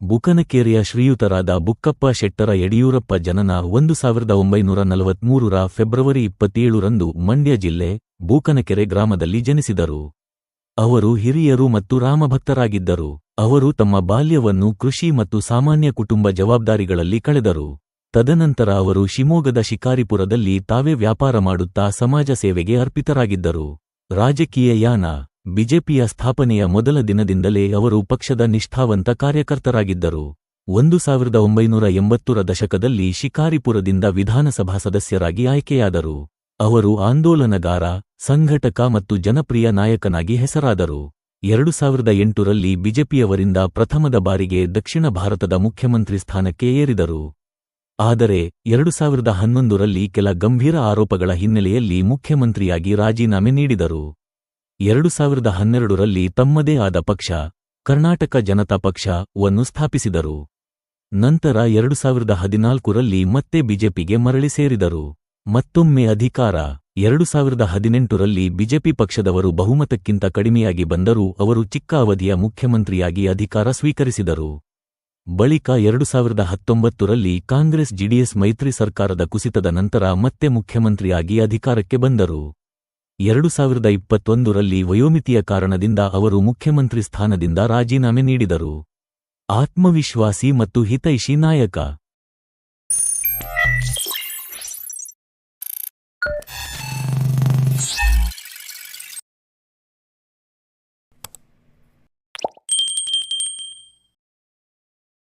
ಬುಕನಕೇರಿಯ ಶ್ರೀಯುತರಾದ ಬುಕ್ಕಪ್ಪ ಶೆಟ್ಟರ ಯಡಿಯೂರಪ್ಪ ಜನನ 1943 ಫೆಬ್ರವರಿ 27 ಮಂಡ್ಯ ಜಿಲ್ಲೆ ಬೂಕನಕೆರೆ ಗ್ರಾಮದಲ್ಲಿ ಜನಿಸಿದರು. ಅವರು ಹಿರಿಯರು ಮತ್ತು ರಾಮಭಕ್ತರಾಗಿದ್ದರು. ಅವರು ತಮ್ಮ ಬಾಲ್ಯವನ್ನು ಕೃಷಿ ಮತ್ತು ಸಾಮಾನ್ಯ ಕುಟುಂಬ ಜವಾಬ್ದಾರಿಗಳಲ್ಲಿ ಕಳೆದರು. ತದನಂತರ ಅವರು ಶಿವಮೊಗ್ಗದ ಶಿಕಾರಿಪುರದಲ್ಲಿ ತಾವೇ ವ್ಯಾಪಾರ ಮಾಡುತ್ತಾ ಸಮಾಜ ಸೇವೆಗೆ ಅರ್ಪಿತರಾಗಿದ್ದರು. ರಾಜಕೀಯ ಯಾನ ಬಿಜೆಪಿಯ ಸ್ಥಾಪನೆಯ ಮೊದಲ ದಿನದಿಂದಲೇ ಅವರು ಪಕ್ಷದ ನಿಷ್ಠಾವಂತ ಕಾರ್ಯಕರ್ತರಾಗಿದ್ದರು. 1980ರ ದಶಕದಲ್ಲಿ ಶಿಕಾರಿಪುರದಿಂದ ವಿಧಾನಸಭಾ ಸದಸ್ಯರಾಗಿ ಆಯ್ಕೆಯಾದರು. ಅವರು ಆಂದೋಲನಗಾರ, ಸಂಘಟಕ ಮತ್ತು ಜನಪ್ರಿಯ ನಾಯಕನಾಗಿ ಹೆಸರಾದರು. 2008ರಲ್ಲಿ ಬಿಜೆಪಿಯವರಿಂದ ಪ್ರಥಮದ ಬಾರಿಗೆ ದಕ್ಷಿಣ ಭಾರತದ ಮುಖ್ಯಮಂತ್ರಿ ಸ್ಥಾನಕ್ಕೆ ಏರಿದರು. ಆದರೆ 2011ರಲ್ಲಿ ಕೆಲ ಗಂಭೀರ ಆರೋಪಗಳ ಹಿನ್ನೆಲೆಯಲ್ಲಿ ಮುಖ್ಯಮಂತ್ರಿಯಾಗಿ ರಾಜೀನಾಮೆ ನೀಡಿದರು. 2012ರಲ್ಲಿ ತಮ್ಮದೇ ಆದ ಪಕ್ಷ, ಕರ್ನಾಟಕ ಜನತಾ ಪಕ್ಷ,ವನ್ನು ಸ್ಥಾಪಿಸಿದರು. ನಂತರ 2014ರಲ್ಲಿ ಮತ್ತೆ ಬಿಜೆಪಿಗೆ ಮರಳಿ ಸೇರಿದರು. ಮತ್ತೊಮ್ಮೆ ಅಧಿಕಾರ 2018ರಲ್ಲಿ ಬಿಜೆಪಿ ಪಕ್ಷದವರು ಬಹುಮತಕ್ಕಿಂತ ಕಡಿಮೆಯಾಗಿ ಬಂದರೂ ಅವರು ಚಿಕ್ಕ ಅವಧಿಯ ಮುಖ್ಯಮಂತ್ರಿಯಾಗಿ ಅಧಿಕಾರ ಸ್ವೀಕರಿಸಿದರು. ಬಳಿಕ 2019ರಲ್ಲಿ ಕಾಂಗ್ರೆಸ್-ಜೆಡಿಎಸ್ ಮೈತ್ರಿ ಸರ್ಕಾರದ ಕುಸಿತದ ನಂತರ ಮತ್ತೆ ಮುಖ್ಯಮಂತ್ರಿಯಾಗಿ ಅಧಿಕಾರಕ್ಕೆ ಬಂದರು. 2021ರಲ್ಲಿ ವಯೋಮಿತಿಯ ಕಾರಣದಿಂದ ಅವರು ಮುಖ್ಯಮಂತ್ರಿ ಸ್ಥಾನದಿಂದ ರಾಜೀನಾಮೆ ನೀಡಿದರು. ಆತ್ಮವಿಶ್ವಾಸಿ ಮತ್ತು ಹಿತೈಷಿ ನಾಯಕ.